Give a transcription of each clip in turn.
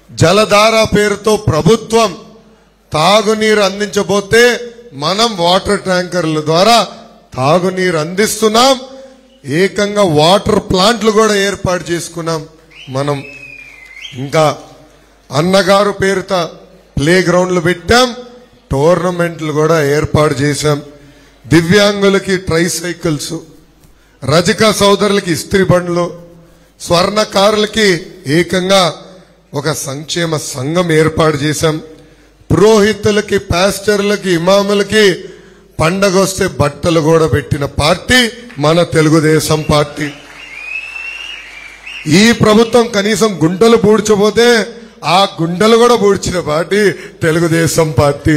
జలధార పేరుతో ప్రభుత్వం తాగునీరు అందించబోతే మనం వాటర్ ట్యాంకర్ల ద్వారా తాగునీరు అందిస్తున్నాం. ఏకంగా వాటర్ ప్లాంట్లు కూడా ఏర్పాటు చేసుకున్నాం మనం. ఇంకా అన్నగారు పేరుతో ప్లే గ్రౌండ్లు పెట్టాం, టోర్నమెంట్లు కూడా ఏర్పాటు చేశాం. దివ్యాంగులకి ట్రైసైకిల్స్, రజక సోదరులకి ఇస్త్రీ బండ్లు, స్వర్ణకారులకి ఏకంగా ఒక సంక్షేమ సంఘం ఏర్పాటు చేశాం. పురోహితులకి, పాస్టర్లకి, ఇమాములకి పండగ వస్తే బట్టలు కూడా పెట్టిన పార్టీ మన తెలుగుదేశం పార్టీ. ఈ ప్రభుత్వం కనీసం గుంటలు పూడ్చబోతే ఆ గుండెలు కూడా పూడ్చిన party Telugu Desam party.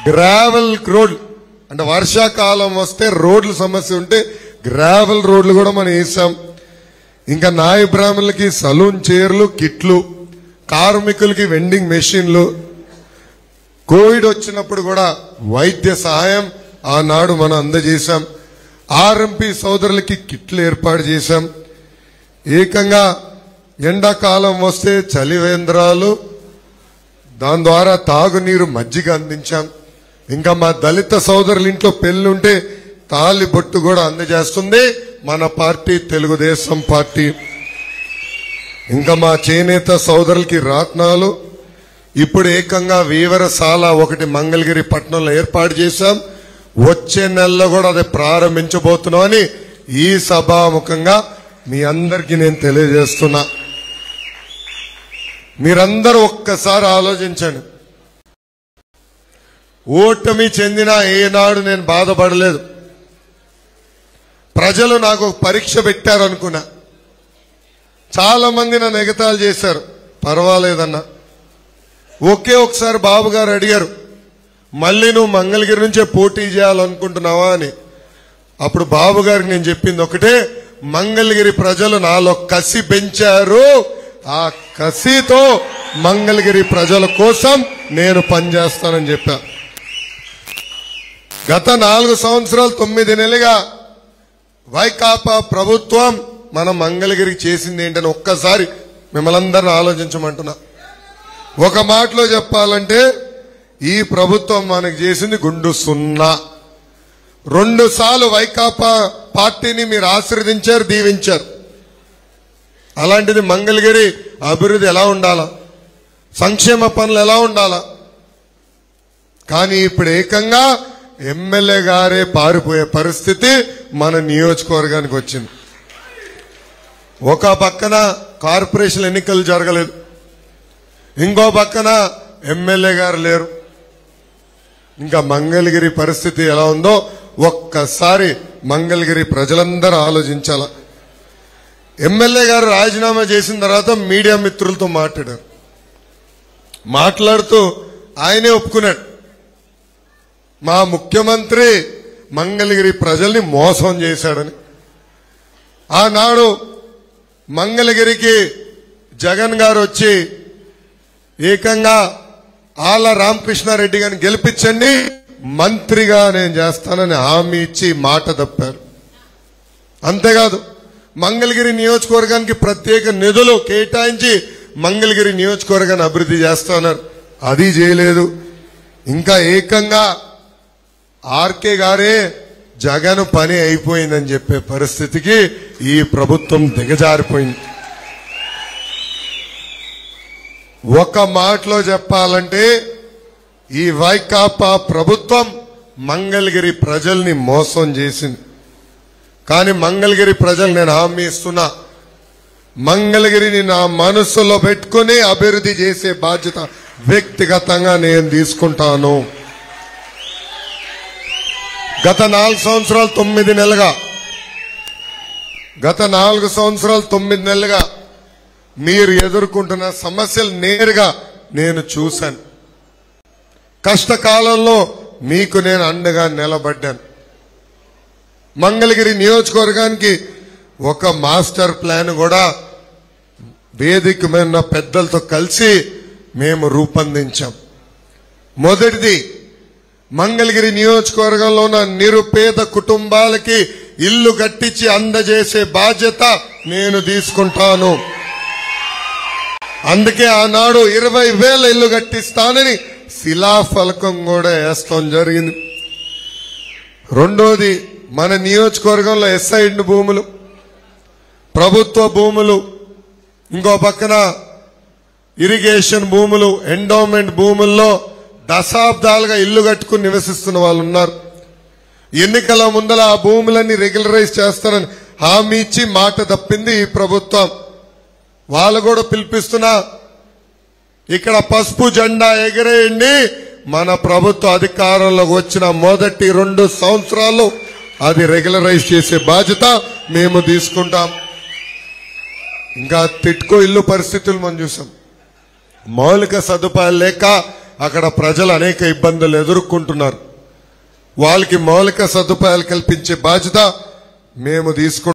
Gravel road అంటే వర్షాకాలం వస్తే రోడ్ల సమస్య ఉంటే గ్రావెల్ రోడ్లు కూడా మనం వేసాం. ఇంకా నాయ బ్రాహ్మణులకి సలూన్ చైర్లు, కిట్లు, కార్మికులకి వెండింగ్ మెషిన్లు, కోవిడ్ వచ్చినప్పుడు కూడా వైద్య సహాయం ఆనాడు మనం అందజేశాం. ఆర్ఎంపీ సోదరులకి కిట్లు ఏర్పాటు చేశాం. ఏకంగా ఎండాకాలం వస్తే చలివేంద్రాలు, దాని ద్వారా తాగునీరు, మజ్జిగ అందించాం. ఇంకా మా దళిత సోదరుల ఇంట్లో పెళ్లుంటే తాళి బొట్టు కూడా అందజేస్తుంది మన పార్టీ తెలుగుదేశం పార్టీ. ఇంకా మా చేనేత సోదరులకి రాట్నాలు, ఇప్పుడు ఏకంగా వీవరశాల ఒకటి మంగళగిరి పట్టణంలో ఏర్పాటు చేశాం. వచ్చే నెలలో కూడా అది ప్రారంభించబోతున్నామని ఈ సభాముఖంగా మీ అందరికీ నేను తెలియజేస్తున్నా. మీరందరూ ఒక్కసారి ఆలోచించండి. ఓటమి చెందిన ఏనాడు నేను బాధపడలేదు. ప్రజలు నాకు పరీక్ష పెట్టారు అనుకున్నా. చాలా మంది నన్ను ఎగతాళి చేశారు, పర్వాలేదన్నా. ఒకే ఒకసారి బాబు గారు అడిగారు, మళ్ళీ నువ్వు మంగళగిరి నుంచే పోటీ చేయాలనుకుంటున్నావా అని. అప్పుడు బాబు గారికి నేను చెప్పింది ఒకటే, మంగళగిరి ప్రజలు నాలో కసి పెంచారు, ఆ కసితో మంగళగిరి ప్రజల కోసం నేను పనిచేస్తానని చెప్పా. గత 4 సంవత్సరాలు 9 నెలలుగా వైకాపా ప్రభుత్వం మన మంగళగిరికి చేసింది ఏంటని ఒక్కసారి మిమ్మల్ని అందరిని ఆలోచించమంటున్నా. ఒక మాటలో చెప్పాలంటే ఈ ప్రభుత్వం మనకు చేసింది గుండు సున్నా. 2 సార్లు వైకాపా పార్టీని మీరు ఆశీర్వదించారు, దీవించారు. అలాంటిది మంగళగిరి అభివృద్ధి ఎలా ఉండాలా, సంక్షేమ పనులు ఎలా ఉండాలా, కానీ ఇప్పుడు ఏకంగా ఎమ్మెల్యే గారే పారిపోయే పరిస్థితి మన నియోజకవర్గానికి వచ్చింది. ఒక పక్కన కార్పొరేషన్ ఎన్నికలు జరగలేదు, ఇంకో పక్కన ఎమ్మెల్యే గారు లేరు. ఇంకా మంగళగిరి పరిస్థితి ఎలా ఉందో ఒక్కసారి మంగళగిరి ప్రజలందరూ ఆలోచించాల. ఎమ్మెల్యే గారు రాజీనామా చేసిన తర్వాత మీడియా మిత్రులతో మాట్లాడుతూ ఆయనే ఒప్పుకున్నాడు, మా ముఖ్యమంత్రి మంగళగిరి ప్రజల్ని మోసం చేశాడని. ఆనాడు మంగళగిరికి జగన్ గారు వచ్చి ఏకంగా ఆళ్ల రామకృష్ణారెడ్డి గారిని గెలిపించండి, మంత్రిగా నేను చేస్తానని హామీ ఇచ్చి మాట తప్పారు. అంతేకాదు మంగళగిరి నియోజకవర్గానికి ప్రత్యేక నిధులు కేటాయించి మంగళగిరి నియోజకవర్గాన్ని అభివృద్ధి చేస్తున్నారు, అది చేయలేదు. ఇంకా ఏకంగా ఆర్కే గారే జగన్ పని అయిపోయిందని చెప్పే పరిస్థితికి ఈ ప్రభుత్వం దిగజారిపోయింది. ఒక మాటలో చెప్పాలంటే ఈ వైకాపా ప్రభుత్వం మంగళగిరి ప్రజల్ని మోసం చేసింది. కానీ మంగళగిరి ప్రజలు నేను హామీ ఇస్తున్నా, మంగళగిరిని నా మనసులో పెట్టుకుని అభివృద్ధి చేసే బాధ్యత వ్యక్తిగతంగా నేను తీసుకుంటాను. గత 4 సంవత్సరాలు 9 నెలలుగా మీరు ఎదుర్కొంటున్న సమస్యలు నేరుగా నేను చూశాను. కష్టకాలంలో మీకు నేను అండగా నిలబడ్డాను. మంగళగిరి నియోజకవర్గానికి ఒక మాస్టర్ ప్లాన్ కూడా వేదిక మీద పెద్దలతో కలిసి మేము రూపొందించాం. మొదటిది, మంగళగిరి నియోజకవర్గంలో ఉన్న నిరుపేద కుటుంబాలకి ఇల్లు కట్టించి అందజేసే బాధ్యత నేను తీసుకుంటాను. అందుకే ఆనాడు 20,000 ఇల్లు కట్టిస్తానని శిలాఫలకం కూడా వేస్తాం జరిగింది. రెండోది, మన నియోజకవర్గంలో ఎస్ఐడ్ భూములు, ప్రభుత్వ భూములు, ఇంకో పక్కన ఇరిగేషన్ భూములు, ఎండోమెంట్ భూముల్లో దశాబ్దాలుగా ఇల్లు కట్టుకుని నివసిస్తున్న వాళ్ళు ఉన్నారు. ఎన్నికల ముందల ఆ భూములన్నీ రెగ్యులరైజ్ చేస్తారని హామీ ఇచ్చి మాట తప్పింది ఈ ప్రభుత్వం. వాళ్ళు కూడా పిలిపిస్తున్నా, ఇక్కడ పసుపు జెండా ఎగరేయండి. మన ప్రభుత్వ అధికారంలోకి వచ్చిన మొదటి 2 సంవత్సరాలు అది రెగ్యులరైజ్ చేసే బాధ్యత మేము తీసుకుంటాం. ఇంకా తిట్కో ఇల్లు పరిస్థితులు మనం చూసాం. మౌలిక సదుపాయాలు లేక అక్కడ ప్రజలు అనేక ఇబ్బందులు ఎదుర్కొంటున్నారు. వాళ్ళకి మౌలిక సదుపాయాలు కల్పించే బాధ్యత మేము తీసుకుంటాం.